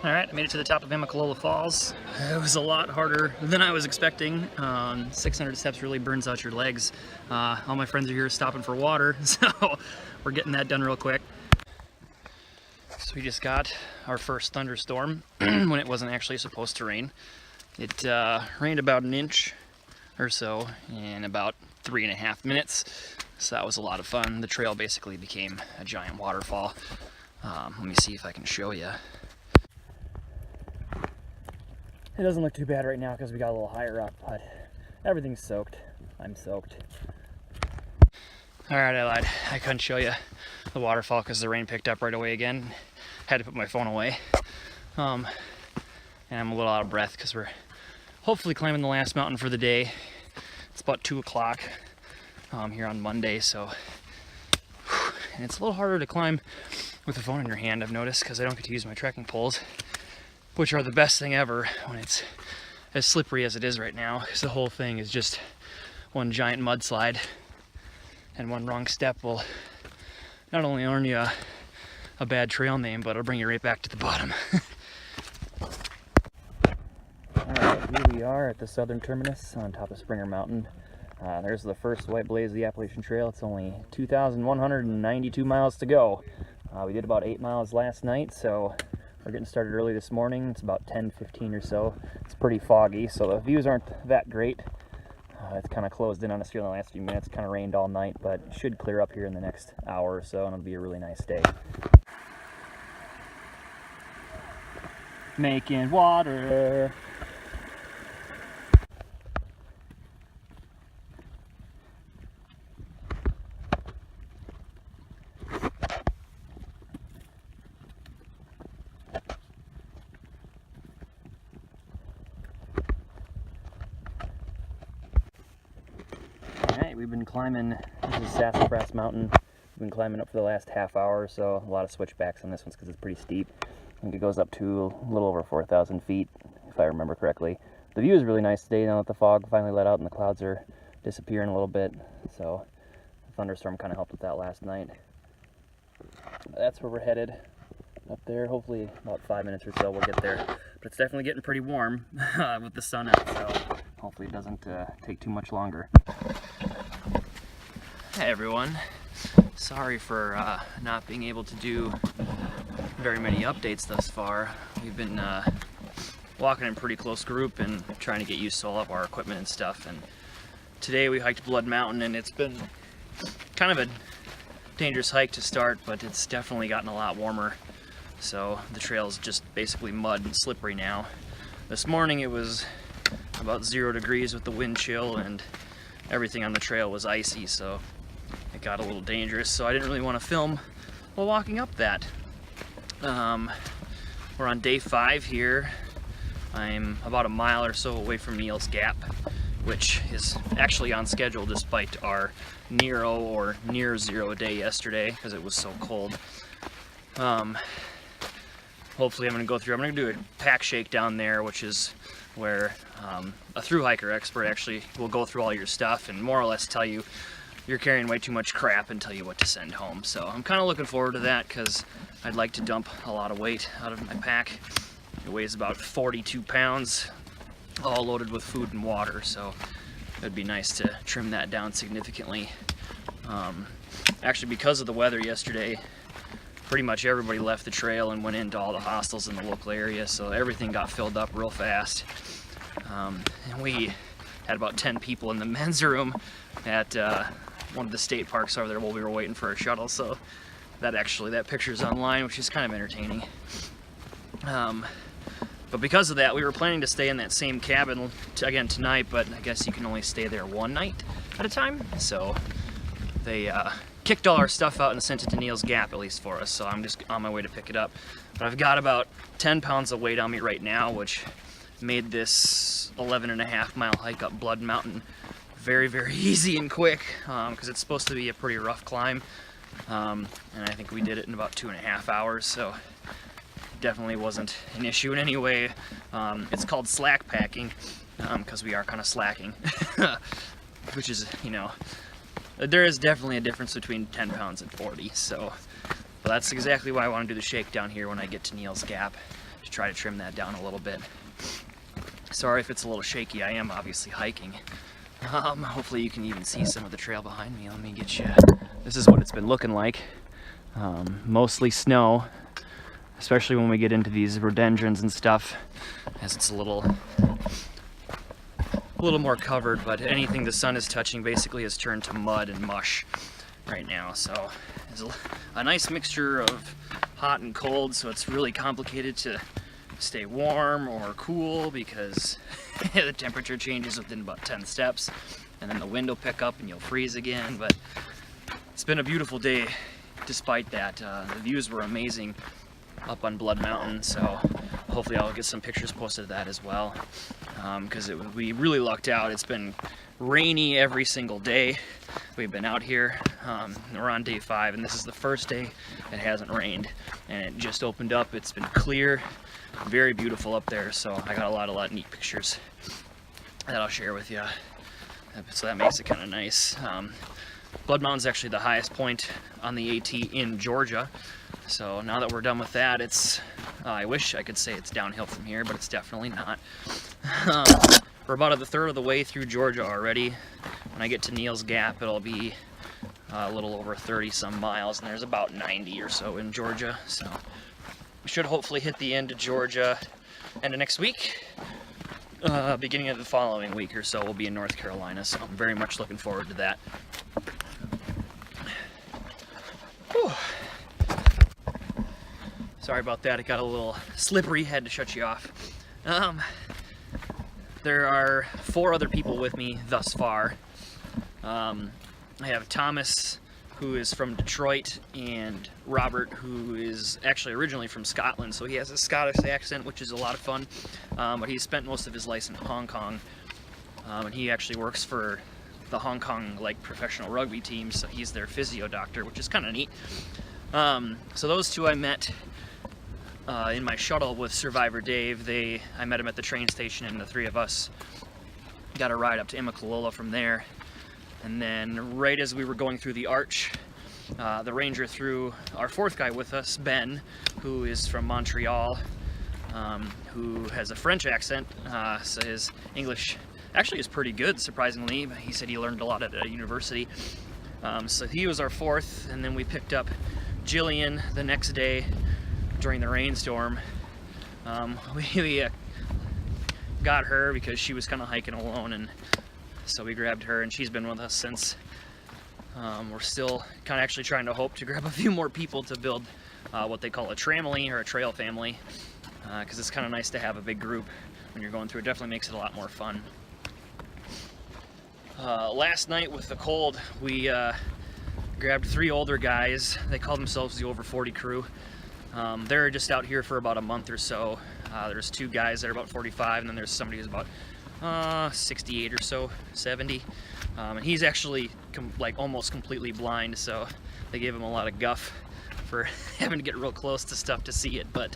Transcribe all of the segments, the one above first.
Alright, I made it to the top of Amicalola Falls. It was a lot harder than I was expecting. 600 steps really burns out your legs. All my friends are here stopping for water, so we're getting that done real quick. So we just got our first thunderstorm when it wasn't actually supposed to rain. It rained about an inch or so in about 3.5 minutes, so that was a lot of fun. The trail basically became a giant waterfall. Let me see if I can show you. It doesn't look too bad right now because we got a little higher up, but everything's soaked. I'm soaked. Alright, I lied. I couldn't show you the waterfall because the rain picked up right away again. Had to put my phone away. And I'm a little out of breath because we're hopefully climbing the last mountain for the day. It's about 2 o'clock here on Monday, so and it's a little harder to climb with the phone in your hand, I've noticed, because I don't get to use my trekking poles, which are the best thing ever when it's as slippery as it is right now, because the whole thing is just one giant mudslide, and one wrong step will not only earn you a bad trail name, but it'll bring you right back to the bottom. Alright, here we are at the southern terminus on top of Springer Mountain. There's the first white blaze of the Appalachian Trail. It's only 2,192 miles to go. We did about 8 miles last night, so we're getting started early this morning. It's about 10:15 or so. It's pretty foggy, so the views aren't that great. It's kind of closed in on us here in the last few minutes. Kind of rained all night, but it should clear up here in the next hour or so, and it'll be a really nice day. Making water. Alright, we've been climbing, this is Sassafras Mountain. We've been climbing up for the last half hour or so. A lot of switchbacks on this one because it's pretty steep. I think it goes up to a little over 4,000 feet, if I remember correctly. The view is really nice today now that the fog finally let out and the clouds are disappearing a little bit. So the thunderstorm kind of helped with that last night. That's where we're headed, up there. Hopefully about 5 minutes or so we'll get there. But it's definitely getting pretty warm with the sun out, so hopefully it doesn't take too much longer. Hey everyone, sorry for not being able to do very many updates thus far. We've been walking in a pretty close group and trying to get used to all of our equipment and stuff, and today we hiked Blood Mountain, and it's been kind of a dangerous hike to start, but it's definitely gotten a lot warmer, so the trail is just basically mud and slippery now. This morning it was about 0 degrees with the wind chill, and everything on the trail was icy, so it got a little dangerous, so I didn't really want to film while walking up that. We're on day 5 here. I'm about a mile or so away from Neil's Gap, which is actually on schedule despite our near zero day yesterday because it was so cold. Hopefully I'm going to do a pack shake down there, which is where a thru hiker expert actually will go through all your stuff and more or less tell you you're carrying way too much crap and tell you what to send home. So I'm kind of looking forward to that because I'd like to dump a lot of weight out of my pack. It weighs about 42 pounds, all loaded with food and water, so it'd be nice to trim that down significantly. Actually, because of the weather yesterday, pretty much everybody left the trail and went into all the hostels in the local area, so everything got filled up real fast. And we had about 10 people in the men's room at one of the state parks over there while we were waiting for our shuttle, so that picture's online, which is kind of entertaining. But because of that, we were planning to stay in that same cabin again tonight, but I guess you can only stay there one night at a time, so they kicked all our stuff out and sent it to Neil's Gap, at least for us, so I'm just on my way to pick it up. But I've got about 10 pounds of weight on me right now, which made this 11.5 mile hike up Blood Mountain very, very easy and quick, because it's supposed to be a pretty rough climb, and I think we did it in about 2.5 hours, so definitely wasn't an issue in any way. It's called slack packing, because we are kind of slacking, which is, you know, there is definitely a difference between 10 pounds and 40, so but that's exactly why I want to do the shakedown here when I get to Neil's Gap. to try to trim that down a little bit. Sorry if it's a little shaky, I am obviously hiking. Hopefully you can even see some of the trail behind me. Let me get you. This is what it's been looking like. Mostly snow, especially when we get into these rhododendrons and stuff, as it's a little more covered, but anything the sun is touching basically has turned to mud and mush right now. So it's a nice mixture of hot and cold, so it's really complicated to stay warm or cool because the temperature changes within about 10 steps, and then the wind will pick up and you'll freeze again. But it's been a beautiful day despite that. The views were amazing up on Blood Mountain, so hopefully I'll get some pictures posted of that as well, because we really lucked out. It's been rainy every single day we've been out here. We're on day 5, and this is the first day it hasn't rained, and it just opened up. It's been clear, very beautiful up there, so I got a lot of neat pictures that I'll share with you, so that makes it kind of nice. Blood Mountain's actually the highest point on the AT in Georgia, so now that we're done with that, it's I wish I could say it's downhill from here, but it's definitely not. We're about a third of the way through Georgia already. When I get to Neal's Gap, it'll be a little over 30-some miles, and there's about 90 or so in Georgia, so we should hopefully hit the end of Georgia end of next week. Beginning of the following week or so we'll be in North Carolina, so I'm very much looking forward to that. Whew. Sorry about that, it got a little slippery, had to shut you off. There are 4 other people with me thus far. I have Thomas, who is from Detroit, and Robert, who is actually originally from Scotland, so he has a Scottish accent, which is a lot of fun, but he's spent most of his life in Hong Kong, and he actually works for the Hong Kong professional rugby team, so he's their physio doctor, which is kind of neat. So those 2 I met in my shuttle with Survivor Dave. I met him at the train station, and the 3 of us got a ride up to Immokalulla from there. And then right as we were going through the arch, the ranger threw our 4th guy with us, Ben, who is from Montreal, who has a French accent, so his English actually is pretty good, surprisingly. He said he learned a lot at a university. So he was our 4th, and then we picked up Jillian the next day during the rainstorm. We got her because she was kind of hiking alone, and so we grabbed her, and she's been with us since. We're still kind of actually trying to hope to grab a few more people to build what they call a tramily or a trail family, because it's kind of nice to have a big group when you're going through. It definitely makes it a lot more fun. Last night with the cold, we grabbed 3 older guys. They call themselves the Over 40 crew. They're just out here for about a month or so. There's 2 guys that are about 45, and then there's somebody who's about 68 or so, 70, and he's actually almost completely blind, so they gave him a lot of guff for having to get real close to stuff to see it, but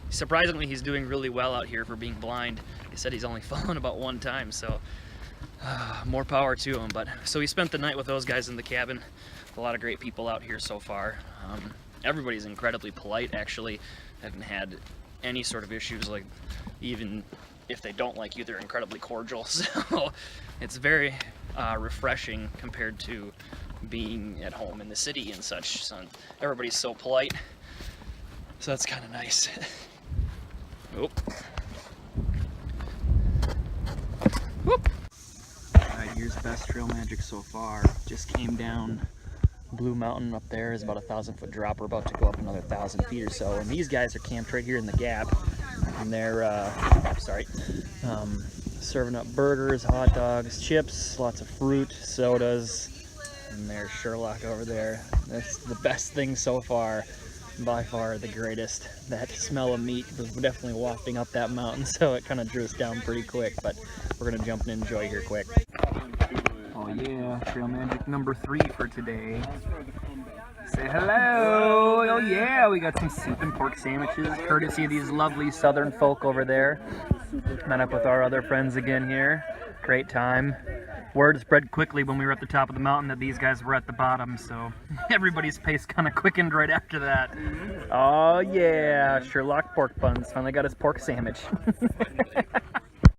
surprisingly he's doing really well out here for being blind. He said he's only fallen about 1 time, so more power to him. But so we spent the night with those guys in the cabin. A lot of great people out here so far. Everybody's incredibly polite, actually. Haven't had any sort of issues, even if they don't like you, they're incredibly cordial, so it's very refreshing compared to being at home in the city and such. So everybody's so polite, so that's kind of nice. Oh. Whoop. Alright, here's best trail magic so far. Just came down Blue Mountain. Up there is about a 1,000-foot drop. We're about to go up another 1,000 feet or so, and these guys are camped right here in the gap, and they're serving up burgers, hot dogs, chips, lots of fruit, sodas, and there's Sherlock over there. That's the best thing so far, by far the greatest. That smell of meat was definitely wafting up that mountain, so it kind of drew us down pretty quick, but we're gonna jump and enjoy here quick. Oh yeah, trail magic number 3 for today. Say hello! Oh yeah, we got some soup and pork sandwiches, courtesy of these lovely southern folk over there. Met up with our other friends again here. Great time. Word spread quickly when we were at the top of the mountain that these guys were at the bottom, so everybody's pace kind of quickened right after that. Oh yeah, Sherlock pork buns finally got his pork sandwich.